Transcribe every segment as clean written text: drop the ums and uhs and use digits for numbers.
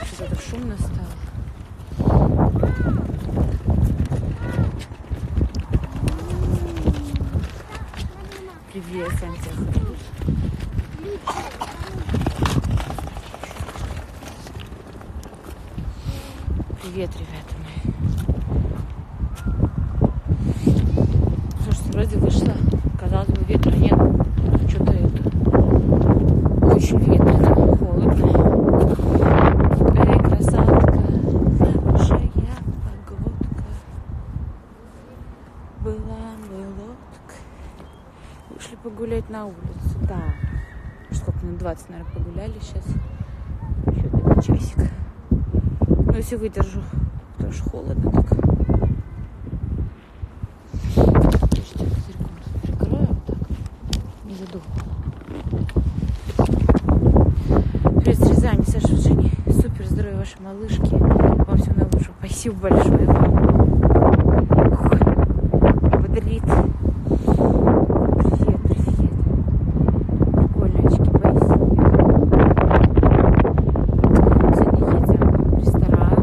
Что-то так шумно стало. Привет, Сантьяго. Привет, ребята мои. Слушайте, вроде вышла. Казалось бы, ветра нет. Что-то это... Очень ветрено, холодно. Эй, красотка, хорошая погодка. Была бы лодка. Вышли погулять на улицу. Да. Сколько, минут 20, наверное, погуляли сейчас. Еще один часик. Ну, если выдержу, потому что холодно так. Подождите, козырьком прикрою вот так. Не задух. Привет с Рязани, Саша, Женя. Супер, здоровья вашей малышки. Вам всего наилучшего. Спасибо большое вам. Бодрит. Привет, привет. Прикольно, очки, спасибо. Сегодня едем в ресторан.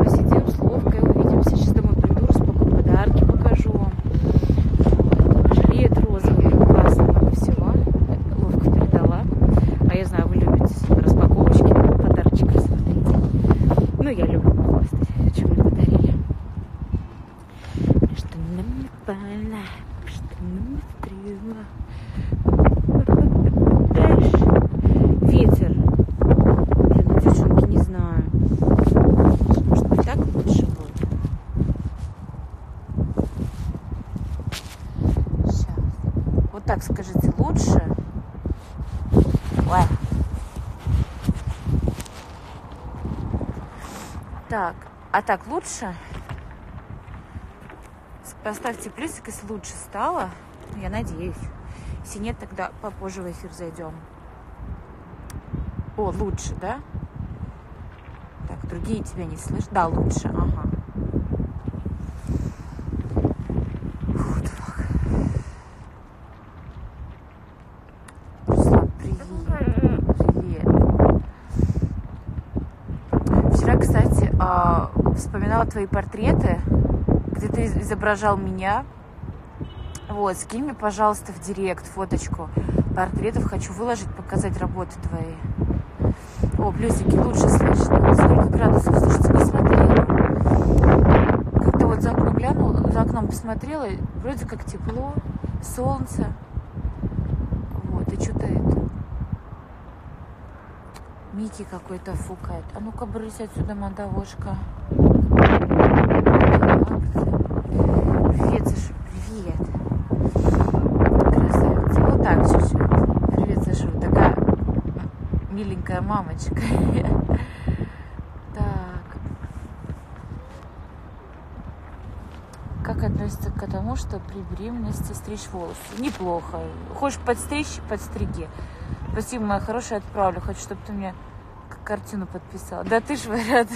Посидим с Ловкой, увидимся. Сейчас домой приду, распакую подарки, покажу вам. Жилет розовый, классно, много всего. Ловка передала. А я знаю, вы любите распаковочки, подарочки, смотрите. Ну, я люблю похвастать, что мне подарили. Что нам больно, что нам стрела. Ветер. Блин, ну, девчонки, не знаю. Может быть, так лучше будет? Сейчас. Вот так скажите, лучше? Ой. Так, а так лучше? Поставьте плюсик, если лучше стало. Я надеюсь. Если нет, тогда попозже в эфир зайдем. О, лучше, да? Так, другие тебя не слышат. Да, лучше, ага. Фу, так. Руслан, привет. Привет. Вчера, кстати, вспоминала твои портреты, где ты изображал меня. Вот, скинь мне, пожалуйста, в директ фоточку портретов. Хочу выложить, показать работы твои. О, плюсики, лучше слышно. Сколько градусов? Слушайте, не смотрела. Как-то вот за окном глянула, за окном посмотрела, вроде как тепло, солнце. Вот, и что-то это... Микки какой-то фукает. А ну-ка, брысь отсюда, мандавошка. Привет, Саша, привет. Красавица. Вот так чуть-чуть. Привет, Саша, вот такая миленькая мамочка. Так. Как относится к тому, что при беременности стричь волосы? Неплохо. Хочешь подстричь? Подстриги. Спасибо, моя хорошая, отправлю. Хочу, чтобы ты мне картину подписала. Да ты ж, вариант.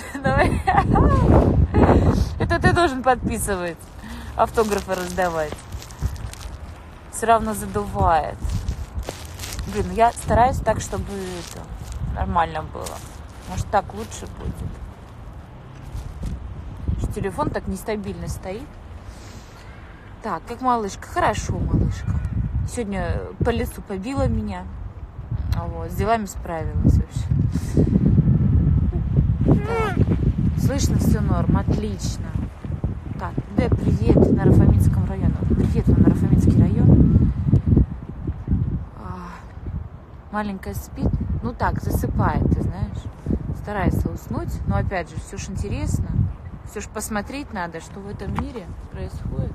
Это ты должен подписывать. Автографы раздавать. Все равно задувает. Блин, я стараюсь так, чтобы это нормально было. Может, так лучше будет. Что телефон так нестабильно стоит. Так, как малышка. Хорошо, малышка. Сегодня по лесу побила меня. Вот, с делами справилась вообще. Так. Слышно, все норм, отлично. Так, да, привет, Наро-Фоминском районе. Привет, Наро-Фоминский район. Маленькая спит. Ну так, засыпает, ты знаешь. Старается уснуть. Но опять же, все ж интересно. Все ж посмотреть надо, что в этом мире происходит.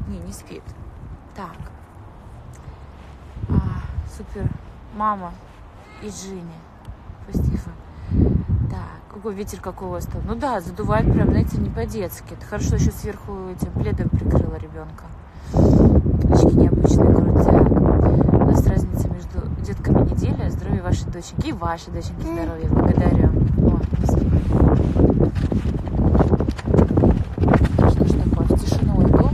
Не спит. Так. Супер. Мама и Женя. Спасибо. Так, какой ветер, какой у вас там? Ну да, задувает прям, знаете, не по-детски. Это хорошо, еще сверху этим пледом прикрыла ребенка. Очки необычные, крутяк. У нас разница между детками неделя. Здоровья вашей доченьки и вашей доченьки здоровья. Благодарю. О, не спи. Что ж такое? В тишину уйду.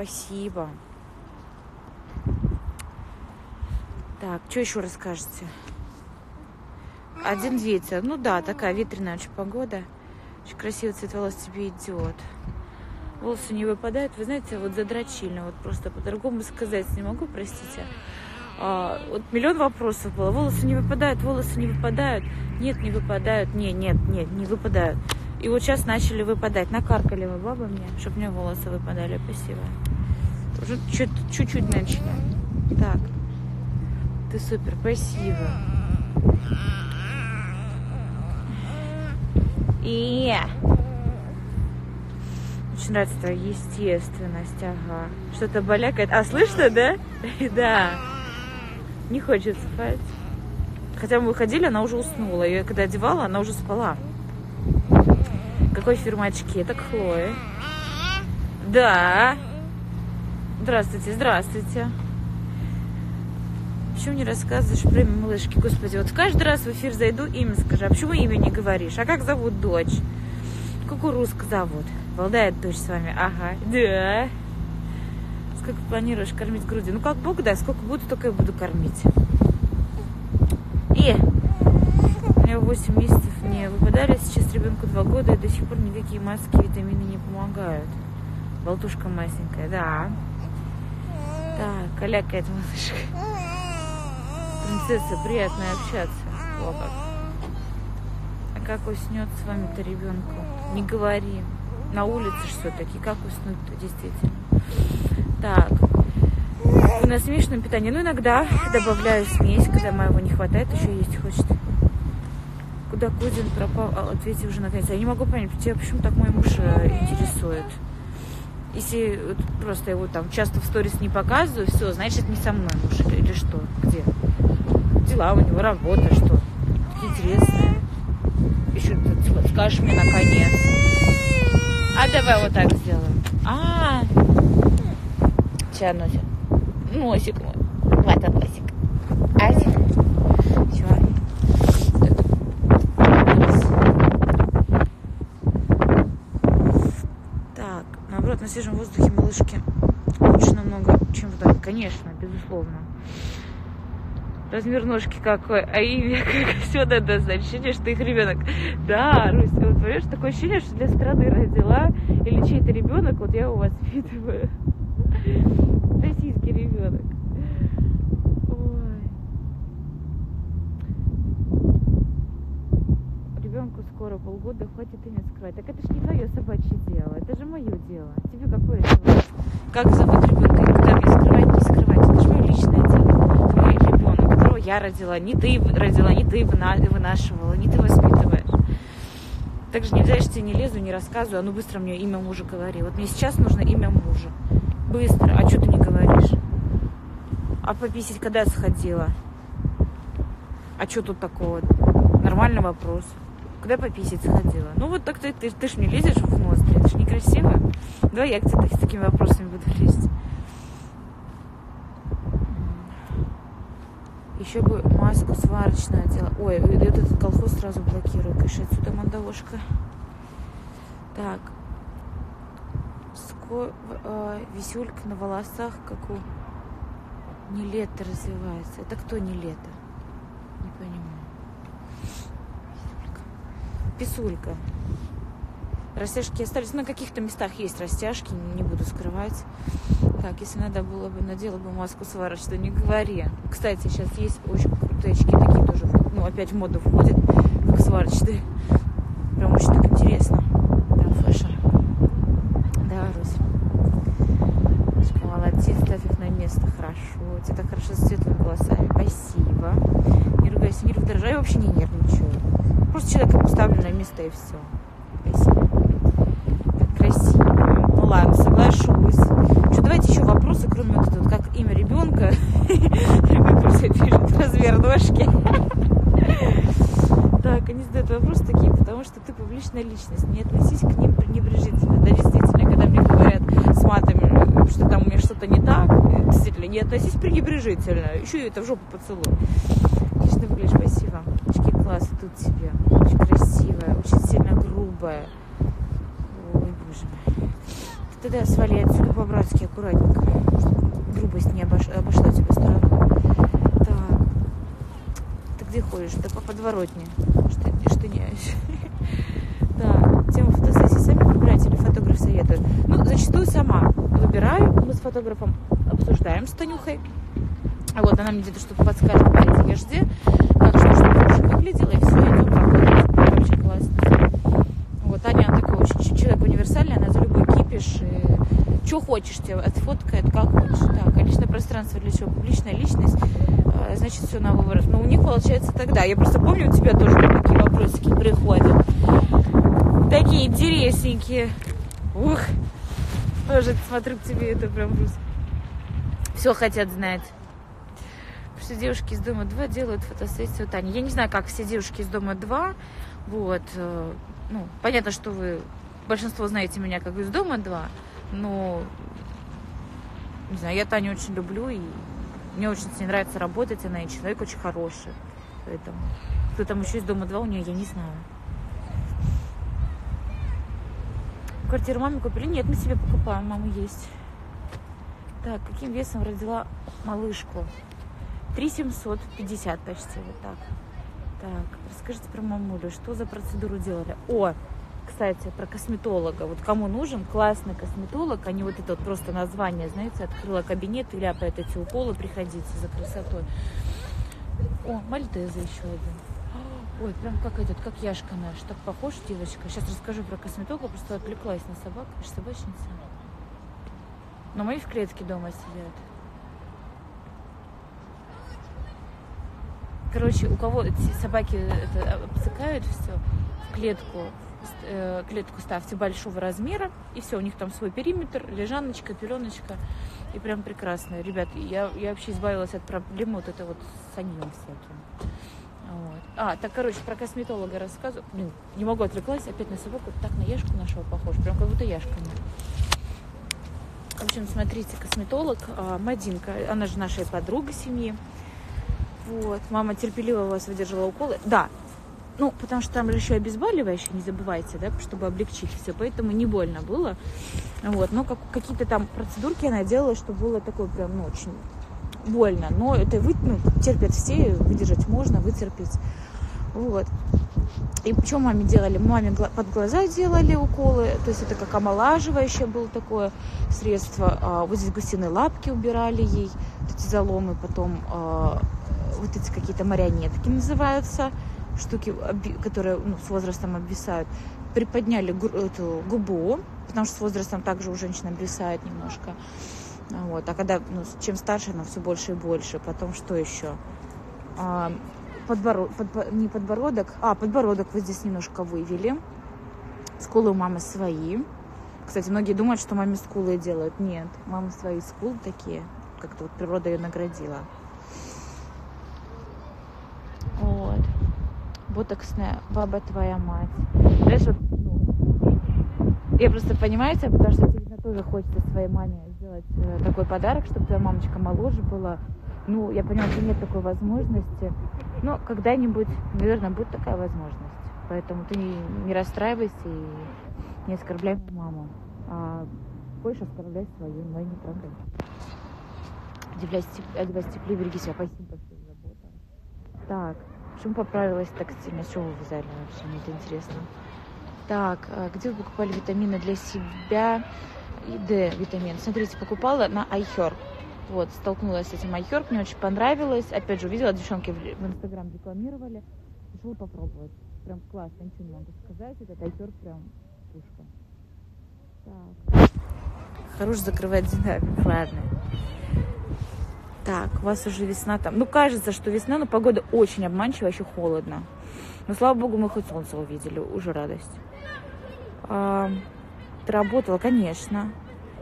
спасибо. Так, что еще расскажете? Один ветер. Ну да, такая ветреная очень погода. Очень красивый цвет волос тебе идет. Волосы не выпадают. Вы знаете, вот задрочильно. Вот просто по-другому сказать не могу, простите. Вот миллион вопросов было. Волосы не выпадают, волосы не выпадают. Нет, не выпадают. Нет, не выпадают. И вот сейчас начали выпадать. Накаркали вы, баба, мне, чтобы мне волосы выпадали. Спасибо. Уже чуть-чуть начали. Так. Ты супер, спасибо. И очень нравится твоя естественность, ага. Что-то балякает. А, слышно, да? Да. Не хочет спать. Хотя мы выходили, она уже уснула. Ее когда одевала, она уже спала. Какой фирмы очки? Это Хлоя. Да. Здравствуйте, здравствуйте. Почему не рассказываешь про имя малышки? Господи, вот каждый раз в эфир зайду, имя скажи. А почему имя не говоришь? А как зовут дочь? Кукурузка зовут. Балдает дочь с вами. Ага. Да. Сколько планируешь кормить грудью? Ну, как Бог даст, сколько буду, только и буду кормить. И у меня 8 месяцев не выпадали. Сейчас ребенку 2 года, и до сих пор никакие маски, витамины не помогают. Болтушка масенькая, да. Так, калякает малышка. Принцесса, приятно общаться. О, как. А как уснет с вами-то ребенку? Не говори. На улице все-таки. Как уснуть-то, действительно? Так. Вы на смешанном питании. Ну, иногда добавляю смесь, когда моего не хватает, еще есть хочет. Куда Кузин пропал? Ответьте уже наконец. Я не могу понять, тебя почему так мой муж интересует. Если вот просто его там часто в сторис не показываю, все, значит, не со мной муж или что? Где? Дела у него, работа, что? Такие интересные. Еще ты скажешь мне наконец. А давай вот так сделаем. Чья носик? Носик мой. Вот он носик. Асик. Чего? Так, наоборот, на свежем воздухе малышки лучше намного, чем в доме. Конечно, безусловно. Размер ножки какой, а имя как. Все надо знать. Ощущение, что их ребенок. Да, Русь, вот понимаешь, такое ощущение, что для страны родила или чей-то ребенок, вот я у вас воспитываю. Российский ребенок. Ой. Ребенку скоро полгода, хватит имя скрывать. Так это ж не твое собачье дело, это же мое дело. Тебе какое дело? Как зовут ребенка? Когда мне скрывать, не скрывать? Это же мое личное дело. Твой ребенок, которого я родила. Не ты родила, не ты вынашивала, не ты воспитываешь. Так же нельзя, что я не лезу, не рассказываю. А ну быстро мне имя мужа говори. Вот мне сейчас нужно имя мужа. Быстро. А что ты не говоришь? А пописать когда сходила? А что тут такого? Нормальный вопрос. Когда пописать сходила? Ну вот так ты ж мне лезешь в ноздри. Это ж некрасиво. Давай я к тебе с такими вопросами буду лезть. Еще бы маску сварочную одела. Ой, этот колхоз сразу блокирую. Конечно, отсюда мандавошка. Так. Висюлька на волосах, как у Нилетто развивается. Это кто Нилетто? Не понимаю. Писулька. Растяжки остались. На каких-то местах есть растяжки, не буду скрывать. Так, если надо было бы, надела бы маску сварочную, не говори. Кстати, сейчас есть очень крутые очки, такие тоже, ну, опять в моду входят, как сварочные. Прям очень так интересно. Да, фэшн. Да, Русь. Молодец, ставь их на место. Хорошо. У тебя так хорошо с светлыми волосами. Спасибо. Не ругайся, не раздражай. Я вообще не нервничаю. Просто человека поставлю на место и все. Спасибо. Так красиво. Ну ладно, соглашусь. Что, давайте еще вопросы, кроме вот этого, как имя ребенка. Ребенок просто пишет размер ножки. Так, они задают вопросы такие, потому что ты публичная личность. Не относись к ним пренебрежительно. Да, действительно, когда мне говорят с матами, что там у меня что-то не так, действительно, не относись пренебрежительно. Еще и это в жопу поцелуй. Отлично выглядишь, спасибо. Очки класс идут тебе. Очень красивая, очень сильно грубая. Ой, боже мой. тогда свали отсюда по-братски, аккуратненько. Чтобы грубость не обошла тебя стороной. Так. Ты где ходишь? Да по подворотне. Что не Так, тему фотосессии сами выбираете или фотограф советует? Ну, зачастую сама выбираю. Мы с фотографом обсуждаем с Танюхой. Вот, она мне где-то что-то подскажет по одежде, как что лучше выглядело, и все, идем работать. Вообще классно. Вот, Аня такой очень человек универсальный, она за любой кипиш, что хочешь, тебе отфоткает, как хочешь. Так, а личное пространство для чего? Публичная личность, значит, все на выбор. Но у них получается тогда. Я просто помню, у тебя тоже такие вопросики приходят. Такие интересненькие. Ух, тоже смотрю к тебе, это прям все хотят знать. Что девушки из дома 2 делают фотосессию Тани. Я не знаю, как все девушки из дома 2. Вот. Ну, понятно, что вы большинство знаете меня как из дома 2, но не знаю, я Таню очень люблю, и мне очень с ней нравится работать, она и человек очень хороший. Поэтому кто там еще из дома 2 у нее, я не знаю. Квартиру маме купили? Нет, мы себе покупаем, мама есть. Так, каким весом родила малышку? 3750 почти, вот так. Так, расскажите про мамулю, что за процедуру делали? О, кстати, про косметолога. Вот кому нужен классный косметолог, а не вот это вот просто название, знаете, открыла кабинет и ляпает эти уколы, приходите за красотой. О, Мальтеза еще один. Ой, прям как этот, как Яшка наш, так похож девочка. Сейчас расскажу про косметолога, просто отвлеклась на собак, я же собачница. Но мои в клетке дома сидят. Короче, у кого собаки это обсыкают все, в клетку ставьте большого размера, и все, у них там свой периметр, лежаночка, пеленочка, и прям прекрасно. Ребят, я вообще избавилась от проблемы вот это вот с анилом всяким. Вот. Так, короче, про косметолога рассказываю. Блин, не могу, отвлеклась опять на собаку, так на Яшку нашего похож, прям как будто Яшка. В общем, смотрите, косметолог Мадинка, она же наша подруга семьи. Вот, мама терпеливо вас выдержала уколы. Да, ну, потому что там же еще обезболивающее, не забывайте, да, чтобы облегчить все, поэтому не больно было. Вот, но какие-то там процедурки она делала, что было такое прям, ну, очень больно. Но это терпят все, выдержать можно, вытерпеть. Вот. И что маме делали? Маме под глаза делали уколы, то есть это как омолаживающее было такое средство. Вот здесь гусиные лапки убирали ей, вот эти заломы, потом вот эти какие-то марионетки называются, штуки, которые с возрастом обвисают. Приподняли эту губу, потому что с возрастом также у женщин обвисает немножко. Вот. А когда, чем старше, она все больше и больше. Потом что еще? Подбородок вот здесь немножко вывели. Скулы у мамы свои. Кстати, многие думают, что маме скулы делают. Нет, мама свои скулы такие. Как-то вот природа ее наградила. Вот. Ботоксная баба твоя мать. Знаешь, вот, я просто, понимаете, потому что тебе тоже хочется своей маме сделать такой подарок, чтобы твоя мамочка моложе была. Ну, я понимаю, что нет такой возможности. Но когда-нибудь, наверное, будет такая возможность. Поэтому ты не расстраивайся и не оскорбляй мою маму. А хочешь оскорблять свою, но не трогай. Одевайся теплее, береги себя. Спасибо большое за заботу. Так, почему поправилась так сильно? С чего вы взяли вообще? Мне это интересно. Так, где вы покупали витамины для себя? И D-витамин. Смотрите, покупала на iHerb. Вот, столкнулась с этим iHerb, мне очень понравилось. Опять же, увидела, девчонки в Инстаграм рекламировали. Решила попробовать. Прям классно, ничего не могу сказать. Этот iHerb прям пушка. Так. Хорош закрывать динамик, ладно. Так, у вас уже весна там. Ну, кажется, что весна, но погода очень обманчивая, еще холодно. Но, слава богу, мы хоть солнце увидели, уже радость. Ты работала? Конечно.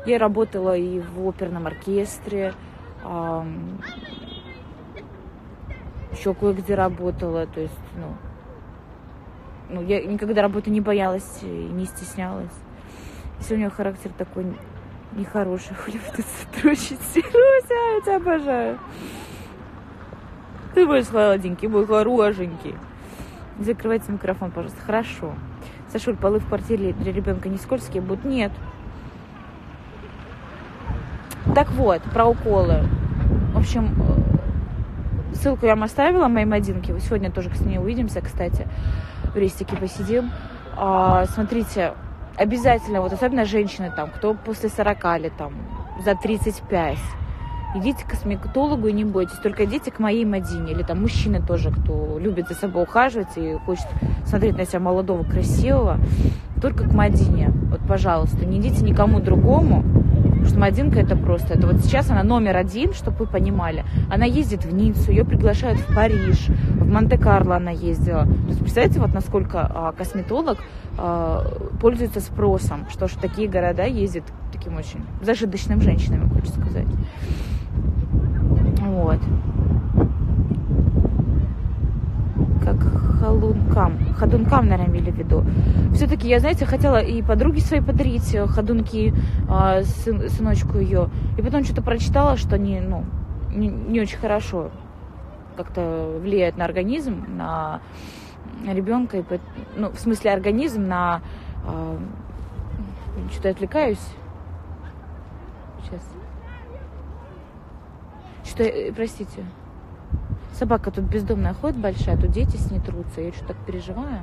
Я работала и в оперном оркестре, еще кое-где работала, то есть, я никогда работы не боялась и не стеснялась. Если у нее характер такой нехороший, хули вы тут строчите, Руся, я тебя обожаю. Ты будешь сладенький, мой хорошенький. Не закрывайте микрофон, пожалуйста. Хорошо. Сашуль, полы в квартире для ребенка не скользкие будут? Нет. Так вот, про уколы. В общем, ссылку я вам оставила моей Мадинке. Сегодня тоже с ней увидимся, кстати. В рестике посидим. Смотрите, обязательно, вот особенно женщины, там, кто после 40 или там за 35, идите к косметологу и не бойтесь. Только идите к моей Мадине. Или там мужчины тоже, кто любит за собой ухаживать и хочет смотреть на себя молодого, красивого. Только к Мадине. Вот, пожалуйста, не идите никому другому. Потому что Мадинка это просто. Это вот сейчас она номер один, чтобы вы понимали. Она ездит в Ниццу, ее приглашают в Париж, в Монте-Карло она ездила. То есть, представляете, вот насколько косметолог пользуется спросом, что ж такие города ездят таким очень зажиточным женщинами, хочется сказать. Вот. Как ходункам, наверное, имели в виду. Все-таки я, знаете, хотела и подруге своей подарить ходунки, сыночку ее. И потом что-то прочитала, что они, не очень хорошо как-то влияют на организм, на ребенка. В смысле организм, на... Что-то отвлекаюсь. Сейчас. Простите. Собака тут бездомная ходит большая, тут дети с ней трутся. Я что-то так переживаю.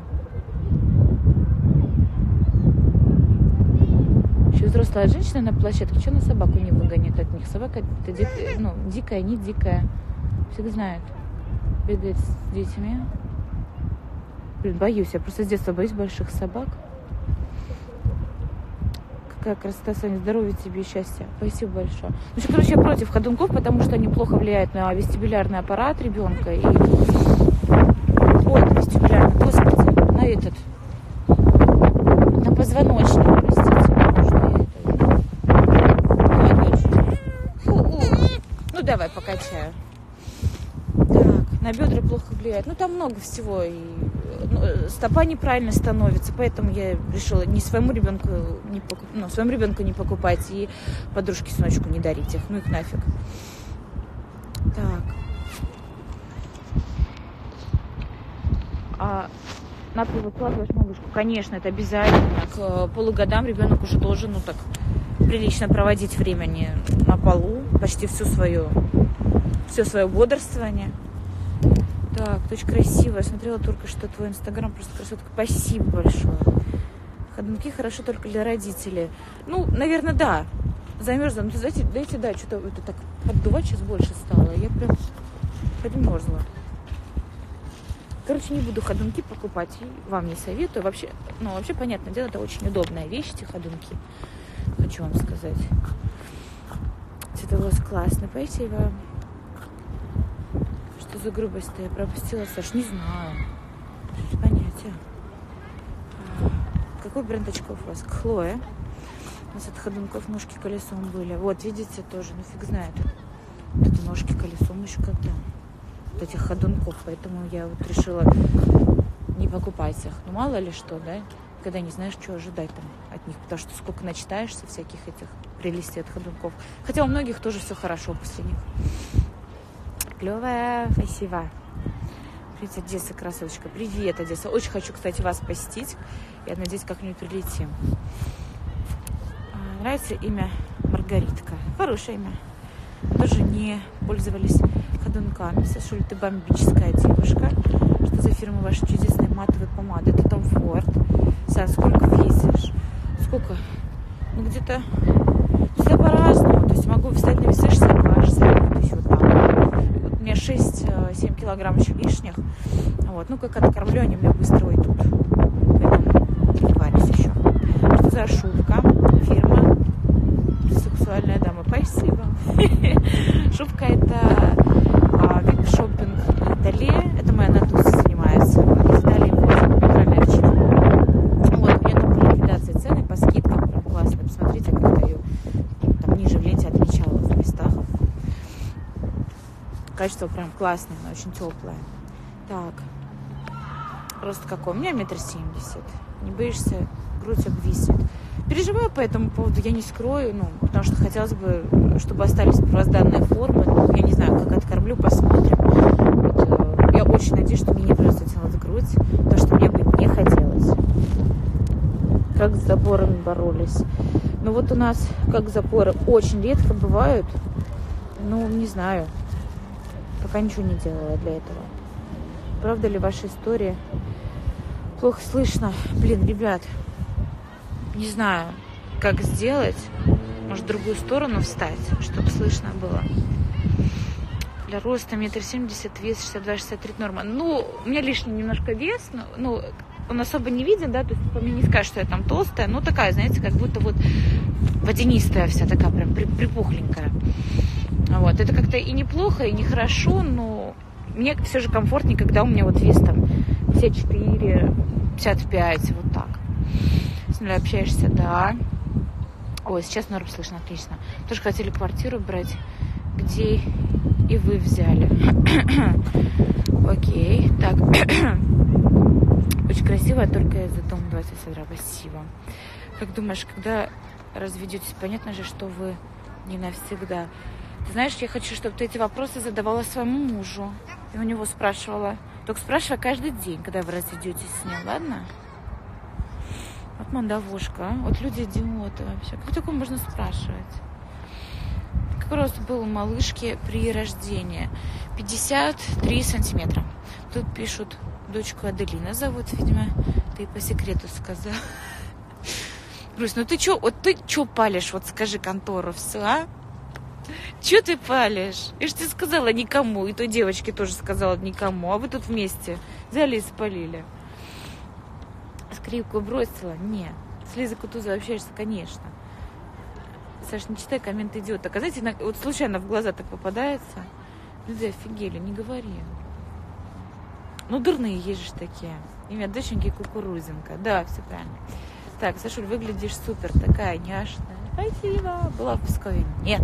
Еще взрослая женщина на площадке. Что на собаку не выгонит от них? Собака это дикая, не дикая. Всех знают. Бегает с детьми. Блин, боюсь. Я просто с детства боюсь больших собак. Какая красота, Саня, здоровья тебе и счастья. Спасибо большое. Я против ходунков, потому что они плохо влияют на вестибулярный аппарат ребенка. И... Ой, на вестибулярный, господи, на позвоночник, простите. Ну, давай, покачаю. Так, на бедра плохо влияет. Там много всего. И стопа неправильно становится, поэтому я решила своему ребенку не покупать и подружке сыночку не дарить их. Их нафиг. Так. Например, выкладываешь малышку. Конечно, это обязательно. К полугодам ребенок уже должен, прилично проводить времени на полу, почти все свое бодрствование. Так, очень красиво. Я смотрела только что твой инстаграм, просто красотка. Спасибо большое. Ходунки хорошо только для родителей. Наверное, да. Замерзла. Дайте, что-то это так поддувать сейчас больше стало. Я прям подмерзла. Не буду ходунки покупать. И вам не советую. Вообще, понятное дело, это очень удобная вещь, эти ходунки. Хочу вам сказать. Цветовоз классный. Спасибо. Что за грубость-то я пропустила, Саш? Не знаю. Без понятия. Какой бренд очков у вас? Хлоя. У нас от ходунков ножки колесом были. Вот, видите, тоже, фиг знает. Вот эти ножки колесом еще когда. Вот этих ходунков. Поэтому я решила не покупать их. Мало ли что, да? Когда не знаешь, что ожидать там от них. Потому что сколько начитаешься всяких этих прелестей от ходунков. Хотя у многих тоже все хорошо после них. Клевая, спасибо. Привет, Одесса, красоточка. Привет, Одесса. Очень хочу, кстати, вас посетить. Я надеюсь, как-нибудь прилетим. Нравится имя Маргаритка? Хорошее имя. Тоже не пользовались ходунками. Сашуль, ты бомбическая девушка. Что за фирма ваша чудесная матовая помада? Это Tom Ford. Саш, сколько весишь? Сколько? Где-то по-разному. То есть могу встать на весы 62, 63, то есть вот так. У меня 6-7 килограмм еще лишних. Как откормлю, они у меня быстро уйдут. Поэтому не парюсь еще. Что за шубка? Фирма «Сексуальная дама». Спасибо. Шубка это вип-шоппинг Италии. Это моя Натуса занимается. Из Италии очень натуральная овчина. У меня там по ликвидации цены, по скидкам прям классно. Посмотрите, как я ее там ниже в ленте отмечала в местах. Качество прям классное, но очень теплое. Так. Рост какой? У меня 1,70 м. Не боишься? Грудь обвиснет. Переживаю по этому поводу, я не скрою, потому что хотелось бы, чтобы остались первозданные формы. Я не знаю, как откормлю, посмотрим. Я очень надеюсь, что мне не придется делать грудь, потому что мне бы не хотелось. Как с заборами боролись. Но вот у нас, как запоры, очень редко бывают. Ну, не знаю. Пока ничего не делала для этого. Правда ли ваша история? Плохо слышно. Блин, ребят, не знаю, как сделать. Может, в другую сторону встать, чтобы слышно было. Для роста 1,70 м, вес 62-63 норма. Ну, у меня лишний немножко вес, ну, он особо не виден, да, то есть по мне не скажешь, что я там толстая, но такая, знаете, как будто вот водянистая вся, такая прям припухленькая. Вот, это как-то и неплохо, и нехорошо, но мне все же комфортнее, когда у меня вот вес там 54, 55, вот так. С нуля общаешься, да. Ой, сейчас норм слышно, отлично. Тоже хотели квартиру брать, где и вы взяли. Окей, так. Очень красивая, только из-за дома 20 сестра. Спасибо. Как думаешь, когда разведетесь, понятно же, что вы не навсегда. Ты знаешь, я хочу, чтобы ты эти вопросы задавала своему мужу. И у него спрашивала. Только спрашивай каждый день, когда вы разведетесь с ним, ладно? Вот мандавошка, а? Вот люди идиоты вообще. Как такое можно спрашивать? Какой рост был у малышки при рождении? 53 сантиметра. Тут пишут, дочку Аделина зовут, видимо. Ты по секрету сказал. Русь, ну ты чё, вот ты чё палишь? Вот скажи контору все, а? Чё ты палишь? Я ж тебе сказала никому. И той девочке тоже сказала никому. А вы тут вместе взяли и спалили. Скрипку бросила? Нет. С Лизой Кутузовой общаешься? Конечно. Саш, не читай комменты идиота. А знаете, вот случайно в глаза так попадается. Люди офигели, не говори. Ну, дурные есть же такие. Имя доченьки Кукурузенко. Да, все правильно. Так, Сашуль, выглядишь супер, такая няшная. Спасибо. Была в Пскове? Нет.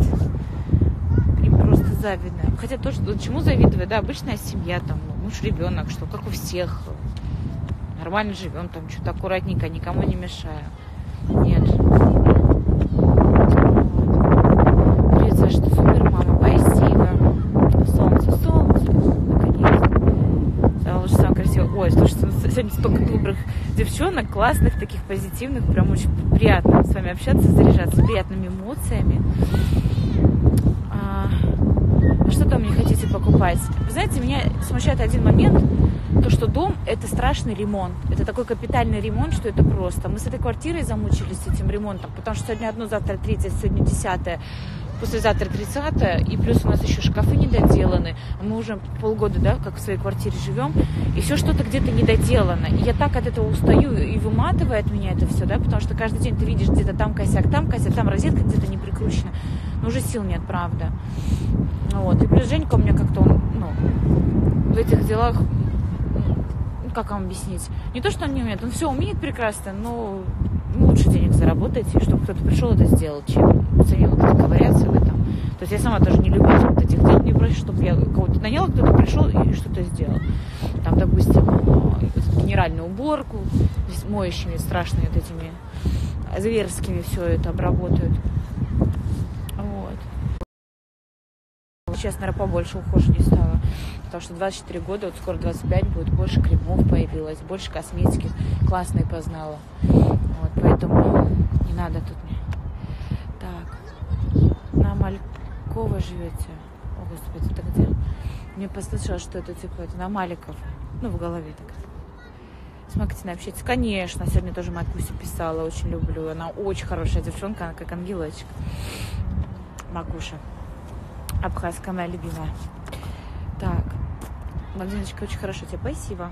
Им просто завидно. Хотя то, что чему завидовать, да, обычная семья, там, муж, ребенок, что как у всех. Нормально живем, там, что-то аккуратненько, никому не мешаю. Нет. Привет, Саша, ты супер, мама, спасибо. Солнце, солнце, наконец-то. Стало уже самое красивое. Ой, слушай, сегодня столько добрых девчонок, классных, таких позитивных, прям очень приятно с вами общаться, заряжаться приятными эмоциями. Что там не хотите покупать? Вы знаете, меня смущает один момент, то, что дом – это страшный ремонт. Это такой капитальный ремонт, что это просто. Мы с этой квартирой замучились с этим ремонтом, потому что сегодня одно, завтра 30, сегодня 10, послезавтра 30, и плюс у нас еще шкафы недоделаны. Мы уже полгода, да, как в своей квартире живем, и все что-то где-то недоделано. И я так от этого устаю, и выматывает меня это все, да, потому что каждый день ты видишь где-то там косяк, там розетка где-то не прикручена. Но уже сил нет, правда. Вот. И плюс Женька у меня как-то, он, в этих делах, как вам объяснить? Не то, что он не умеет, он все умеет прекрасно, но лучше денег заработать, и чтобы кто-то пришел это сделал, чем сами вот ковыряться в этом. То есть я сама тоже не люблю вот этих дел, мне проще, чтобы я кого-то наняла, кто-то пришел и что-то сделал. Там, допустим, генеральную уборку, с моющими страшными вот этими зверскими все это обработают. Вот. Сейчас, наверное, побольше ухоженней стало. Потому что 24 года, вот скоро 25 будет, больше кремов появилось, больше косметики классной познала. Вот, поэтому не надо тут мне. Так, на Малькова живете? О, Господи, это где? Мне послышалось, что это типа, это на Маликов. Ну, в голове так. С Максиной общаетесь? Конечно, сегодня тоже Макуся писала, очень люблю. Она очень хорошая девчонка, она как ангелочек. Макуша. Абхазская моя любимая. Так. Магдиночка, очень хорошо тебе. Спасибо.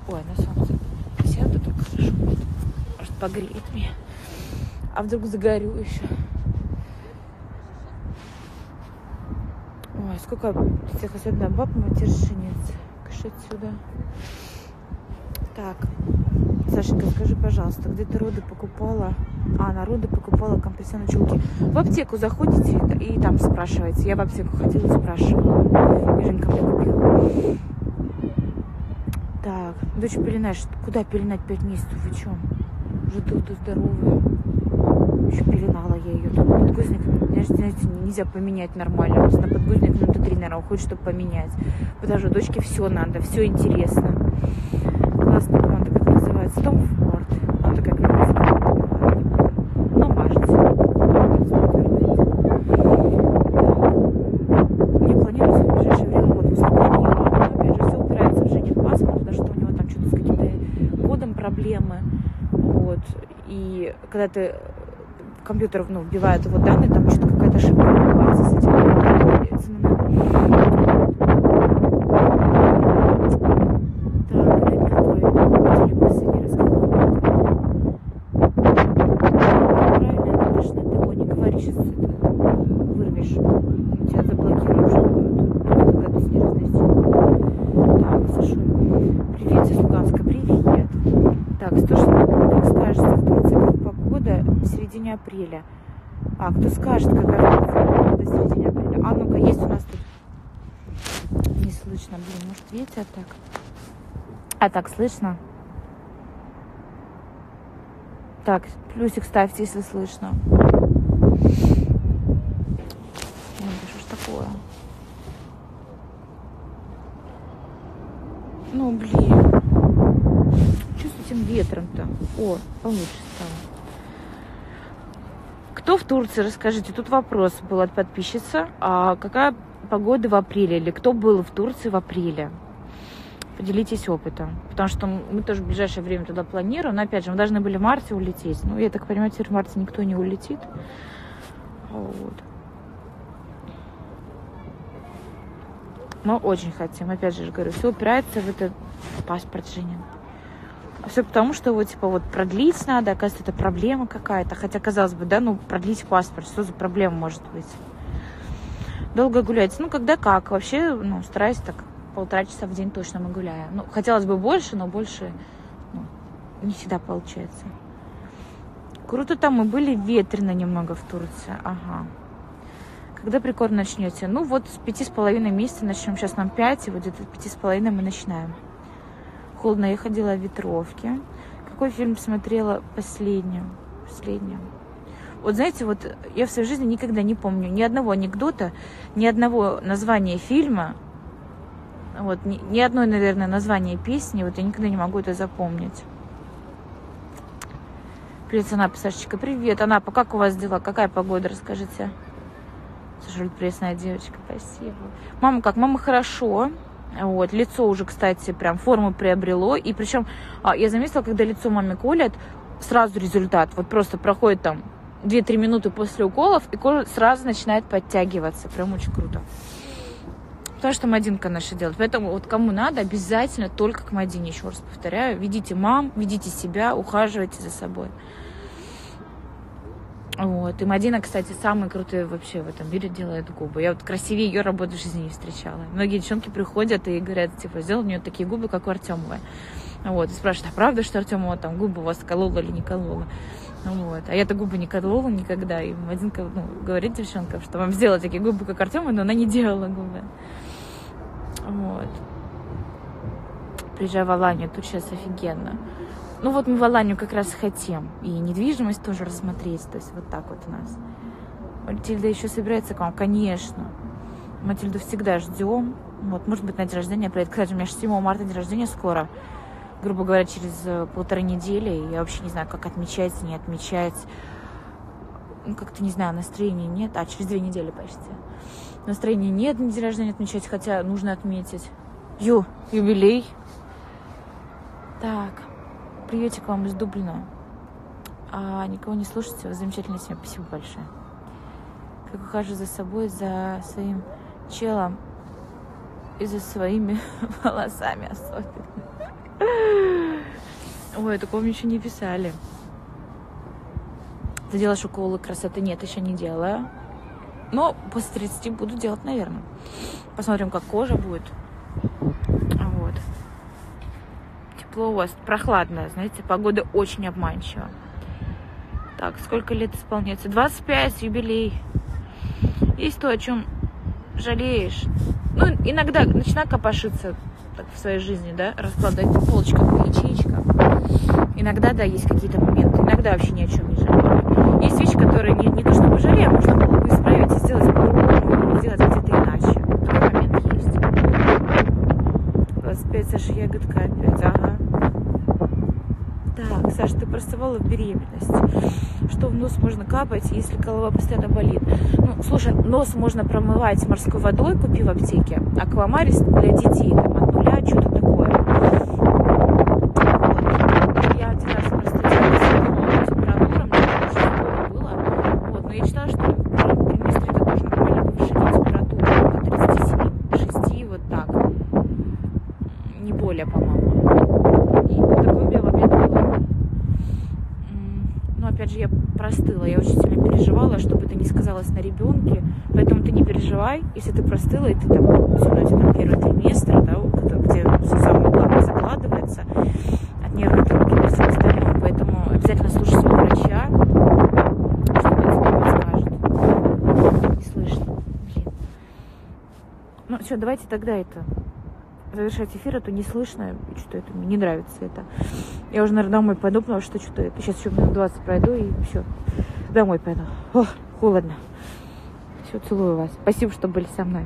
Ой, на солнце сяду так хорошо. Может, погреет меня. А вдруг загорю еще. Ой, сколько всех, особенно баб, матершинниц. Кыш отсюда. Так. Сашенька, скажи, пожалуйста, где ты роды покупала? На роды покупала компрессионные чулки. В аптеку заходите и там спрашиваете. Я в аптеку ходила и спрашивала. И Женька мне купила. Так, дочь пеленаешь. Куда пеленать 5 месяцев? Вы чем? Уже тут здоровая. Еще пеленала я ее. Тут подгузник, знаете, нельзя поменять нормально. На подгузник минуты 3, наверное, уходит, чтобы поменять. Потому что дочке все надо, все интересно. Классная команда, как называется? Том Форд. Он такая красивая. и когда ты компьютер вбивает его данные, там что-то какая-то ошибка выбивается с этим. Апреля. А кто скажет, какая погода в середине апреля? А ну-ка, есть у нас тут? Не слышно, блин, может ветер так? А так слышно? Так, плюсик ставьте, если слышно. Ой, что ж такое? Ну, блин. Что с этим ветром-то? О, получше стало. Кто в Турции, расскажите, тут вопрос был от подписчицы, а какая погода в апреле, или кто был в Турции в апреле? Поделитесь опытом, потому что мы тоже в ближайшее время туда планируем, но опять же, мы должны были в марте улететь, ну, я так понимаю, теперь в марте никто не улетит, вот. Мы очень хотим, опять же, говорю, все упирается в этот паспорт, Женя. Все потому, что его, типа, вот продлить надо, оказывается, это проблема какая-то. Хотя, казалось бы, да, ну, продлить паспорт, что за проблема может быть? Долго гулять? Ну, когда как. Вообще, ну, стараюсь так 1,5 часа в день точно мы гуляем. Ну, хотелось бы больше, но больше, ну, не всегда получается. Круто там мы были, ветрено немного в Турции. Ага. Когда прикорм начнете? Ну, вот с 5,5 месяца начнем. Сейчас нам 5, и вот где-то 5,5 мы начинаем. Холодно, я ходила в ветровке. Какой фильм смотрела последним? Вот знаете, вот я в своей жизни никогда не помню ни одного анекдота, ни одного названия фильма, вот, ни одной, наверное, названия песни. Вот я никогда не могу это запомнить. Привет, Анапа, Сашечка. Привет, Анапа, как у вас дела? Какая погода, расскажите. Саша, пресная девочка, спасибо. Мама как? Мама хорошо. Вот, лицо уже, кстати, прям форму приобрело. И причем я заметила, когда лицо маме колят, сразу результат. Вот просто проходит там 2-3 минуты после уколов, и кожа сразу начинает подтягиваться. Прям очень круто. Потому что Мадинка наша делает. Поэтому вот кому надо, обязательно только к Мадине, еще раз повторяю. Ведите мам, ведите себя, ухаживайте за собой. Вот. И Мадина, кстати, самые крутые вообще в этом мире делает губы. Я вот красивее ее работы в жизни не встречала. Многие девчонки приходят и говорят, типа, сделай у нее такие губы, как у Артемовой. Вот. И спрашивают, а правда, что Артемова там губы у вас колола или не колола? Вот. А я-то губы не колола никогда. И Мадинка, ну, говорит девчонкам, что вам сделала такие губы, как Артемова, но она не делала губы. Вот. Приезжаю в Аланию, тут сейчас офигенно. Ну вот мы в Аланию как раз хотим. И недвижимость тоже рассмотреть. То есть вот так вот у нас. Матильда еще собирается к вам? Конечно. Матильду всегда ждем. Вот, может быть, на день рождения приедет. Кстати, у меня 7 марта день рождения скоро. Грубо говоря, через 1,5 недели. Я вообще не знаю, как отмечать, не отмечать. Ну, как-то, не знаю, настроения нет. А, через 2 недели почти. Настроения нет, на день рождения отмечать, хотя нужно отметить. Юбилей. Так. Приветик вам из Дублина. Никого не слушайте, вы замечательная семья. Спасибо большое. Как ухожу за собой, за своим челом и за своими волосами особенно. Ой, такого мне еще не писали. Ты делаешь уколы красоты? Нет, еще не делаю. Но после 30 буду делать, наверное. Посмотрим, как кожа будет. Вот. Тепло у вас, прохладно, знаете, погода очень обманчива. Так, сколько лет исполняется? 25, юбилей. Есть то, о чем жалеешь. Ну, иногда начинаю копошиться так в своей жизни, да, раскладывать по полочкам, по ячеечкам. Иногда, да, есть какие-то моменты. Иногда вообще ни о чем не жалею. Есть вещи, которые не то чтобы жалею, можно было бы исправить и сделать по-другому, сделать где-то иначе. Такой момент есть. 25, Саша, ягодка опять, ага. Так, Саша, ты простывала в беременность. Что в нос можно капать, если голова постоянно болит? Ну, слушай, нос можно промывать морской водой, купи в аптеке. Аквамарис для детей, там, от 0, что-то такое. Вот. Я один раз простудилась, не более, по-моему. И вот такой у меня момент был. Но опять же, я простыла, я очень сильно переживала, чтобы это не сказалось на ребенке, поэтому ты не переживай, если ты простыла, и ты там, особенно там первый триместр, да, где все самое главное закладывается от нервной трубки до всего остального, поэтому обязательно слушай своего врача, что он тебе подскажет. Не слышно, блин. Ну все, давайте тогда это завершать эфир, а то не слышно, что-то это мне не нравится это. Я уже, наверное, домой пойду, потому что что-то это. Сейчас еще минут 20 пройду и все. Домой пойду. Ох, холодно. Все, целую вас. Спасибо, что были со мной.